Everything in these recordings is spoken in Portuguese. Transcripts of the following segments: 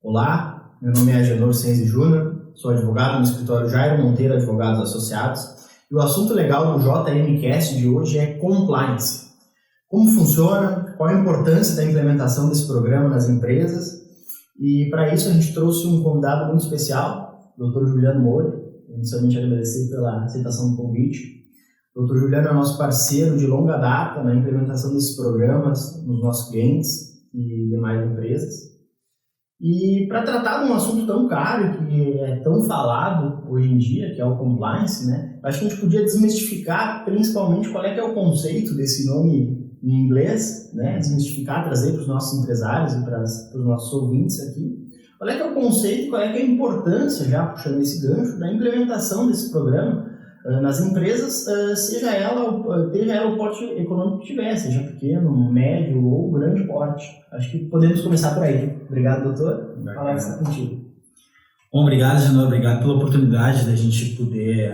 Olá, meu nome é Agenor Senzi Júnior, sou advogado no escritório Jairo Monteiro Advogados Associados e o assunto legal do JMCast de hoje é compliance. Como funciona, qual a importância da implementação desse programa nas empresas, e para isso a gente trouxe um convidado muito especial, o Dr. Juliano Moura. Inicialmente agradecer pela aceitação do convite. O Dr. Juliano é nosso parceiro de longa data na implementação desses programas nos nossos clientes e demais empresas. E para tratar de um assunto tão caro, que é tão falado hoje em dia, que é o compliance, né? Acho que a gente podia desmistificar principalmente qual é que é o conceito desse nome em inglês, né? Desmistificar, trazer para os nossos empresários e para os nossos ouvintes aqui. Qual é que é o conceito e qual é que é a importância, já puxando esse gancho, da implementação desse programa nas empresas, seja ela o porte econômico que tiver, seja pequeno, médio ou grande porte. Acho que podemos começar por aí. Obrigado, doutor. Falar isso contigo. Bom, obrigado, Janor. Obrigado pela oportunidade da gente poder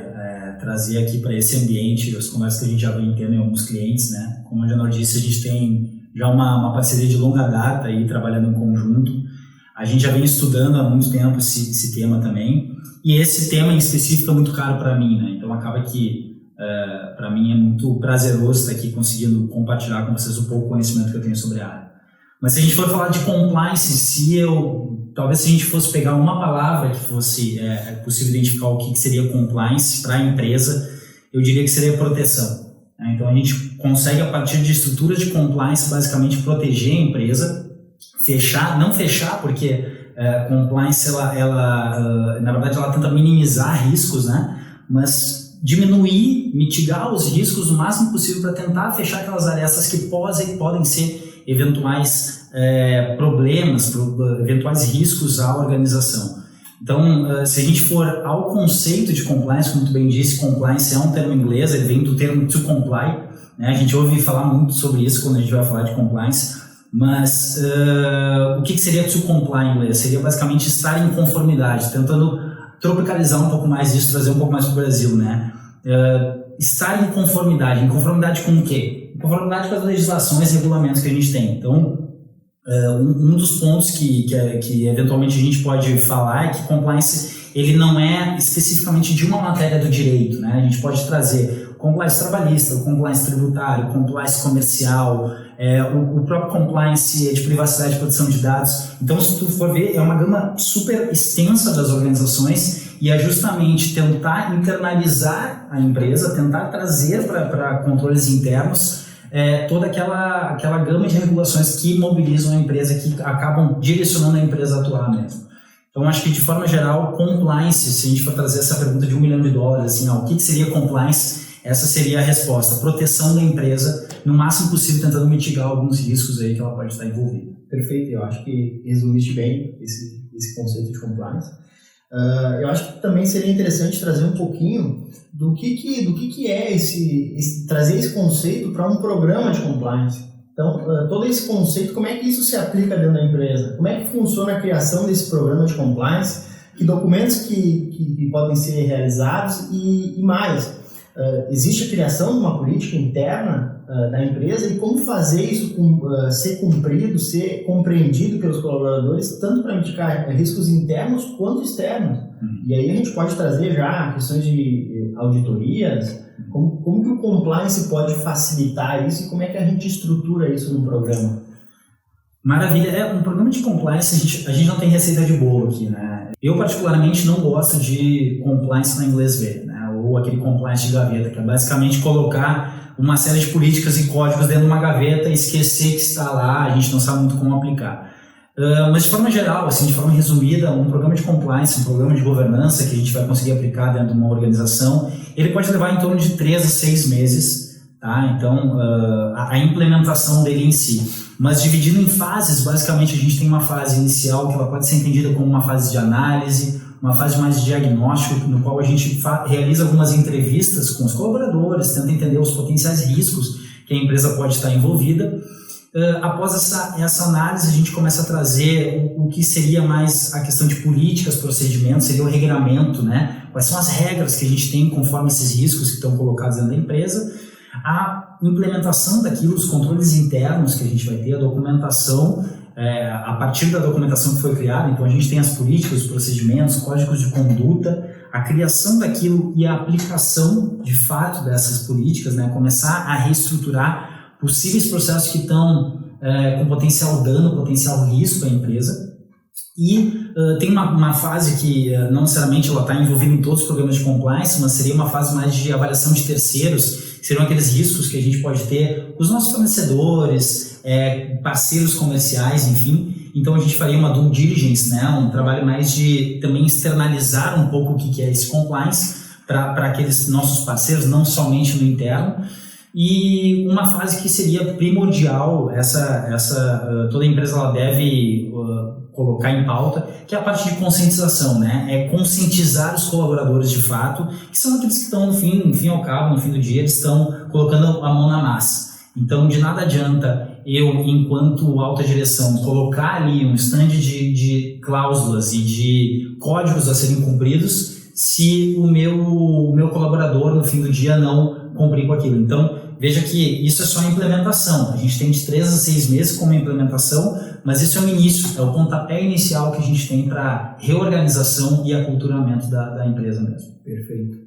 trazer aqui para esse ambiente as conversas que a gente já vem tendo em alguns clientes, né? Como a Janor disse, a gente tem já uma parceria de longa data aí, trabalhando em conjunto. A gente já vem estudando há muito tempo esse tema também, e esse tema em específico é muito caro para mim, né? Então acaba que para mim é muito prazeroso estar aqui conseguindo compartilhar com vocês um pouco o conhecimento que eu tenho sobre a área. Mas se a gente for falar de compliance, talvez se a gente fosse pegar uma palavra que fosse possível identificar o que seria compliance para a empresa, eu diria que seria proteção. Né? Então a gente consegue, a partir de estruturas de compliance, basicamente proteger a empresa, não fechar, porque compliance, na verdade, ela tenta minimizar riscos, né? Mas diminuir, mitigar os riscos o máximo possível para tentar fechar aquelas arestas que podem ser eventuais problemas, eventuais riscos à organização. Então, se a gente for ao conceito de compliance, como tu bem disse, compliance é um termo inglês, ele vem do termo to comply, né? A gente ouve falar muito sobre isso quando a gente vai falar de compliance. Mas o que seria to comply em inglês? Seria basicamente estar em conformidade, tentando tropicalizar um pouco mais isso, trazer um pouco mais para o Brasil, né? Estar em conformidade com o quê? Em conformidade com as legislações e regulamentos que a gente tem. Então, um dos pontos que eventualmente a gente pode falar é que compliance ele não é especificamente de uma matéria do direito, né? A gente pode trazer o compliance trabalhista, o compliance tributário, o compliance comercial, o próprio compliance de privacidade e proteção de dados. Então, se tu for ver, é uma gama super extensa das organizações e é justamente tentar internalizar a empresa, tentar trazer para controles internos toda aquela gama de regulações que mobilizam a empresa, que acabam direcionando a empresa a atuar mesmo. Então, acho que de forma geral, compliance, se a gente for trazer essa pergunta de $1 milhão, assim, o que seria compliance? Essa seria a resposta, proteção da empresa, no máximo possível, tentando mitigar alguns riscos aí que ela pode estar envolvida. Perfeito, eu acho que resumiste bem esse conceito de compliance. Eu acho que também seria interessante trazer um pouquinho do que é trazer esse conceito para um programa de compliance. Então, todo esse conceito, como é que isso se aplica dentro da empresa? Como é que funciona a criação desse programa de compliance? Que documentos que podem ser realizados e mais? Existe a criação de uma política interna da empresa e como fazer isso ser cumprido, ser compreendido pelos colaboradores, tanto para mitigar riscos internos quanto externos. E aí a gente pode trazer já questões de auditorias, como que o compliance pode facilitar isso e como é que a gente estrutura isso no programa? Maravilha. Um programa de compliance, a gente não tem receita de bolo aqui, né? Eu particularmente não gosto de compliance na inglês ver, né? Ou aquele compliance de gaveta, que é basicamente colocar uma série de políticas e códigos dentro de uma gaveta e esquecer que está lá, a gente não sabe muito como aplicar. Mas de forma geral, assim, de forma resumida, um programa de compliance, um programa de governança que a gente vai conseguir aplicar dentro de uma organização, ele pode levar em torno de 3 a 6 meses, tá? Então, a implementação dele em si. Mas dividindo em fases, basicamente a gente tem uma fase inicial que ela pode ser entendida como uma fase de análise, uma fase mais de diagnóstico, no qual a gente realiza algumas entrevistas com os colaboradores, tenta entender os potenciais riscos que a empresa pode estar envolvida. Após essa análise, a gente começa a trazer o que seria mais a questão de políticas, procedimentos, seria o regramento, né? Quais são as regras que a gente tem conforme esses riscos que estão colocados dentro da empresa. A implementação daquilo, os controles internos que a gente vai ter, a documentação, a partir da documentação que foi criada. Então a gente tem as políticas, os procedimentos, códigos de conduta, a criação daquilo e a aplicação de fato dessas políticas, né? Começar a reestruturar possíveis processos que estão com potencial dano, potencial risco à empresa. E tem uma fase que não necessariamente ela está envolvida em todos os programas de compliance, mas seria uma fase mais de avaliação de terceiros, que seriam aqueles riscos que a gente pode ter com os nossos fornecedores, parceiros comerciais, enfim. Então a gente faria uma due diligence, né? Um trabalho mais de também externalizar um pouco o que é esse compliance para aqueles nossos parceiros, não somente no interno. E uma fase que seria primordial, toda empresa ela deve colocar em pauta, que é a parte de conscientização, né? É conscientizar os colaboradores de fato, que são aqueles que estão no fim ao cabo, no fim do dia, eles estão colocando a mão na massa. Então, de nada adianta eu, enquanto alta direção, colocar ali um stand de cláusulas e de códigos a serem cumpridos se o meu colaborador, no fim do dia, não cumprir com aquilo. Então, veja que isso é só a implementação. A gente tem de 3 a 6 meses como implementação, mas isso é o início, é o pontapé inicial que a gente tem para reorganização e aculturamento da empresa mesmo. Perfeito.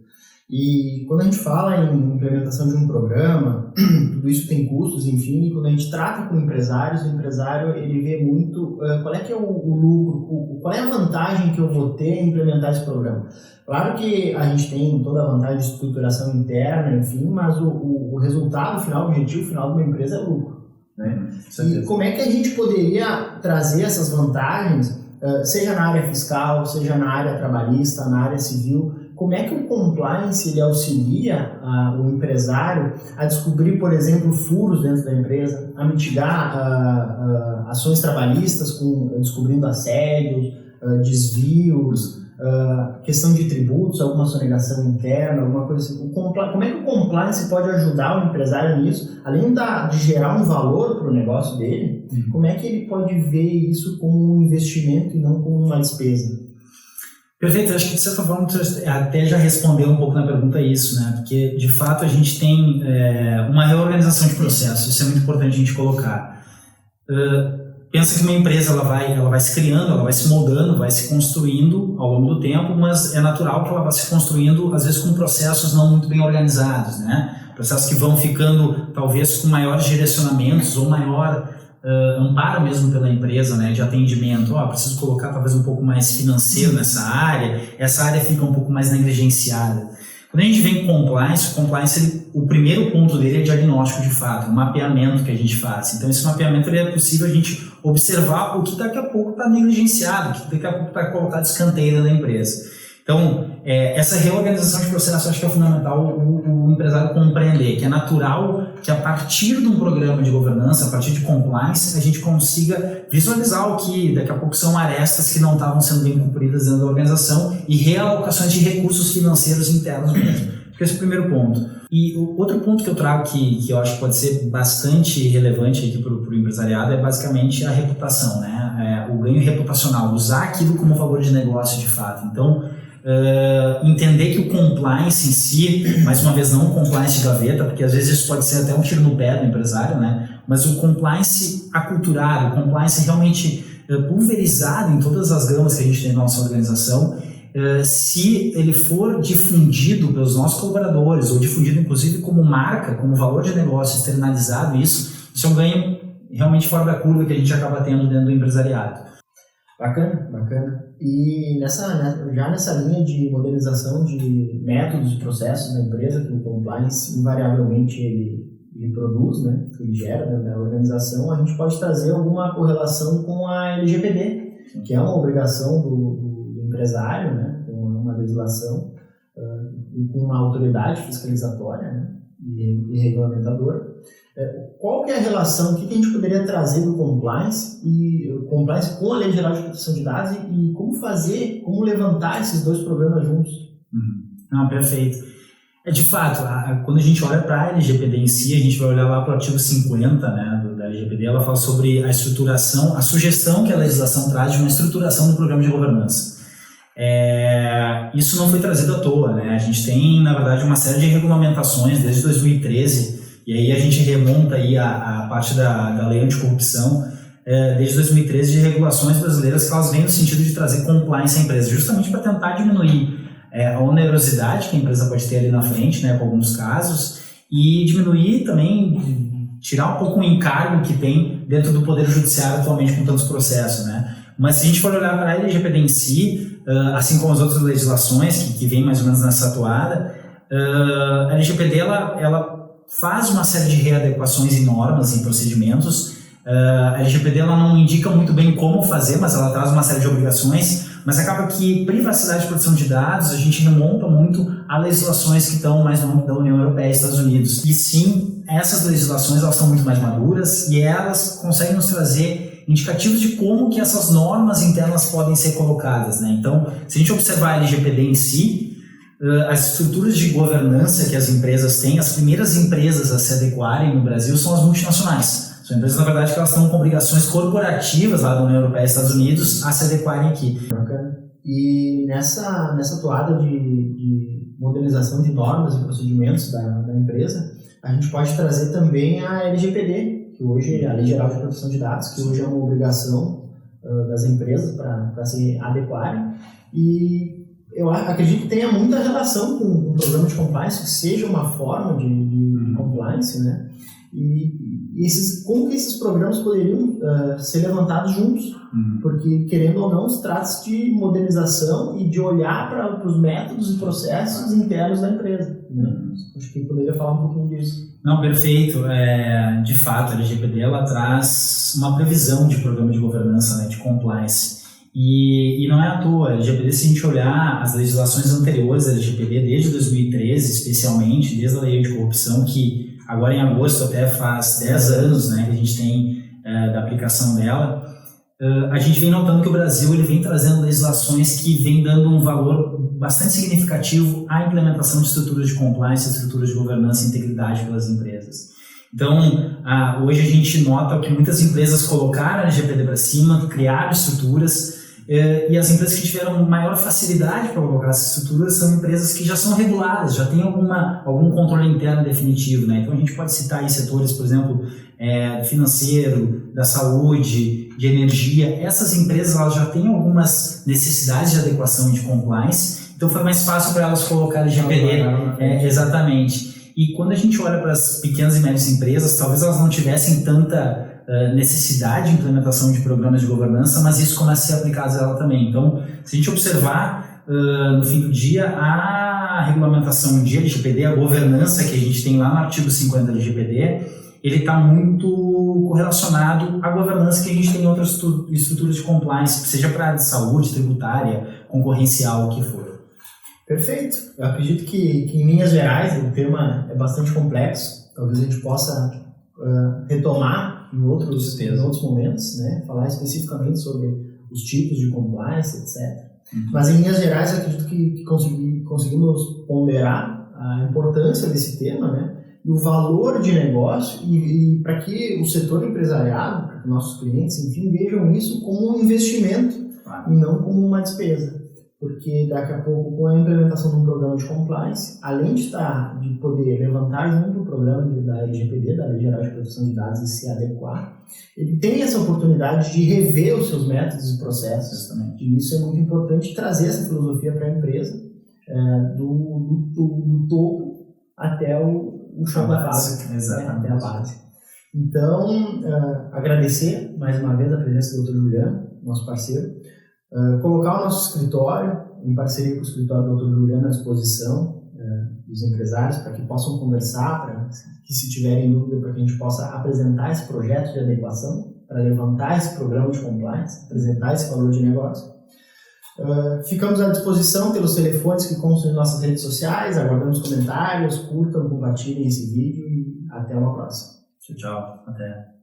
E quando a gente fala em implementação de um programa, tudo isso tem custos, enfim, e quando a gente trata com empresários, o empresário ele vê muito qual é que é o lucro, qual é a vantagem que eu vou ter em implementar esse programa. Claro que a gente tem toda a vantagem de estruturação interna, enfim, mas o resultado final, o objetivo final de uma empresa é o lucro, né? E como é que a gente poderia trazer essas vantagens, seja na área fiscal, seja na área trabalhista, na área civil? Como é que o compliance ele auxilia o empresário a descobrir, por exemplo, furos dentro da empresa, a mitigar ações trabalhistas descobrindo assédios, desvios, questão de tributos, alguma sonegação interna, alguma coisa assim. Como é que o compliance pode ajudar o empresário nisso, além de gerar um valor para o negócio dele? Como é que ele pode ver isso como um investimento e não como uma despesa? Perfeito, acho que de certa forma você até já respondeu um pouco na pergunta isso, né? Porque de fato a gente tem uma reorganização de processos, isso é muito importante a gente colocar. Pensa que uma empresa ela vai se criando, ela vai se moldando, vai se construindo ao longo do tempo, mas é natural que ela vá se construindo às vezes com processos não muito bem organizados, né? Processos que vão ficando talvez com maiores direcionamentos ou maior amparo mesmo pela empresa, né, de atendimento. Preciso colocar talvez um pouco mais financeiro nessa área, essa área fica um pouco mais negligenciada. Quando a gente vem com compliance o primeiro ponto dele é diagnóstico de fato, o mapeamento que a gente faz. Então esse mapeamento é possível a gente observar o que daqui a pouco está negligenciado, o que daqui a pouco está colocado escanteio da empresa. Então, essa reorganização de processo acho que é fundamental o empresário compreender que é natural que a partir de um programa de governança, a partir de compliance, a gente consiga visualizar o que daqui a pouco são arestas que não estavam sendo bem cumpridas dentro da organização e realocações de recursos financeiros internos mesmo. Acho que esse é o primeiro ponto. E o outro ponto que eu trago que eu acho que pode ser bastante relevante aqui para o empresariado é basicamente a reputação, né? O ganho reputacional, usar aquilo como valor de negócio de fato. Então, entender que o compliance em si, mais uma vez não o compliance de gaveta, porque às vezes isso pode ser até um tiro no pé do empresário, né? Mas o compliance aculturado, o compliance realmente pulverizado em todas as gamas que a gente tem na nossa organização, se ele for difundido pelos nossos colaboradores ou difundido inclusive como marca, como valor de negócio externalizado, isso é um ganho realmente fora da curva que a gente acaba tendo dentro do empresariado. Bacana, bacana. E já nessa linha de modernização de métodos e processos da empresa, que o compliance invariavelmente ele produz, né, ele gera na organização, a gente pode trazer alguma correlação com a LGPD, que é uma obrigação do empresário, né, com uma legislação e com uma autoridade fiscalizatória, né, e regulamentadora. Qual que é a relação, o que a gente poderia trazer do compliance com a Lei Geral de Proteção de Dados e como levantar esses dois programas juntos? Não, perfeito. De fato, quando a gente olha para a LGPD em si, a gente vai olhar lá para o artigo 50, né, da LGPD, ela fala sobre a estruturação, a sugestão que a legislação traz de uma estruturação do programa de governança. Isso não foi trazido à toa, né? A gente tem, na verdade, uma série de regulamentações desde 2013, e aí a gente remonta aí a parte da lei anticorrupção, desde 2013 de regulações brasileiras que elas vêm no sentido de trazer compliance à empresa, justamente para tentar diminuir a onerosidade que a empresa pode ter ali na frente, né, com alguns casos, e diminuir também, tirar um pouco o encargo que tem dentro do Poder Judiciário atualmente com tantos processos, né? Mas se a gente for olhar para a LGPD em si, assim como as outras legislações que vêm mais ou menos nessa toada, a LGPD ela faz uma série de readequações em normas, em procedimentos. A LGPD ela não indica muito bem como fazer, mas ela traz uma série de obrigações, mas acaba que privacidade e proteção de dados a gente remonta muito a legislações que estão mais no âmbito da União Europeia e Estados Unidos. E sim, essas legislações elas são muito mais maduras e elas conseguem nos trazer indicativos de como que essas normas internas podem ser colocadas, né? Então, se a gente observar a LGPD em si, as estruturas de governança que as empresas têm, as primeiras empresas a se adequarem no Brasil são as multinacionais. São empresas, na verdade, que elas estão com obrigações corporativas lá da União Europeia e Estados Unidos a se adequarem aqui. E nessa toada de modernização de normas e procedimentos da empresa, a gente pode trazer também a LGPD, que hoje é a Lei Geral de Proteção de Dados, que hoje é uma obrigação das empresas para se adequarem. E eu acredito que tenha muita relação com o programa de compliance, que seja uma forma de compliance, né? E como que esses programas poderiam ser levantados juntos? Porque, querendo ou não, se trata de modernização e de olhar para os métodos e processos internos da empresa, né? Acho que eu poderia falar um pouquinho disso. Não, perfeito. De fato, a LGPD ela traz uma previsão de programa de governança, né, de compliance. E não é à toa, a LGPD, se a gente olhar as legislações anteriores da LGPD, desde 2013 especialmente, desde a lei de corrupção, que agora em agosto até faz 10 anos, né, que a gente tem da aplicação dela, a gente vem notando que o Brasil ele vem trazendo legislações que vem dando um valor bastante significativo à implementação de estruturas de compliance, estruturas de governança e integridade pelas empresas. Então, hoje a gente nota que muitas empresas colocaram a LGPD para cima, criaram estruturas, e as empresas que tiveram maior facilidade para colocar essas estruturas são empresas que já são reguladas, já têm algum controle interno definitivo, né? Então a gente pode citar aí setores, por exemplo, financeiro, da saúde, de energia. Essas empresas elas já têm algumas necessidades de adequação e de compliance, então foi mais fácil para elas colocar a LGPD. Exatamente. E quando a gente olha para as pequenas e médias empresas, talvez elas não tivessem tanta necessidade de implementação de programas de governança, mas isso começa a ser aplicado a ela também. Então, se a gente observar, no fim do dia, a regulamentação de LGPD, a governança que a gente tem lá no artigo 50 da LGPD, ele está muito correlacionado à governança que a gente tem em outras estruturas de compliance, seja para a área de saúde, tributária, concorrencial, o que for. Perfeito. Eu acredito que em linhas gerais, o tema é bastante complexo. Talvez a gente possa retomar em outros momentos, né? Falar especificamente sobre os tipos de compliance, etc. Mas em linhas gerais, eu acredito que conseguimos ponderar a importância desse tema, né? E o valor de negócio e para que o setor empresarial, para que nossos clientes, enfim, vejam isso como um investimento e não como uma despesa. Porque daqui a pouco, com a implementação de um programa de compliance, além de poder levantar junto o programa da LGPD, da Lei Geral de Proteção de Dados, e se adequar, ele tem essa oportunidade de rever os seus métodos e processos também. E isso é muito importante, trazer essa filosofia para a empresa, do topo até o chão da fábrica, né, até a base. Então, agradecer mais uma vez a presença do Dr. Juliano, nosso parceiro, colocar o nosso escritório, em parceria com o escritório do Dr. Juliano, à disposição dos empresários, para que possam conversar, para que, se tiverem dúvida, para que a gente possa apresentar esse projeto de adequação, para levantar esse programa de compliance, apresentar esse valor de negócio. Ficamos à disposição pelos telefones que constam em nossas redes sociais, aguardamos comentários, curtam, compartilhem esse vídeo e até uma próxima. Tchau, até.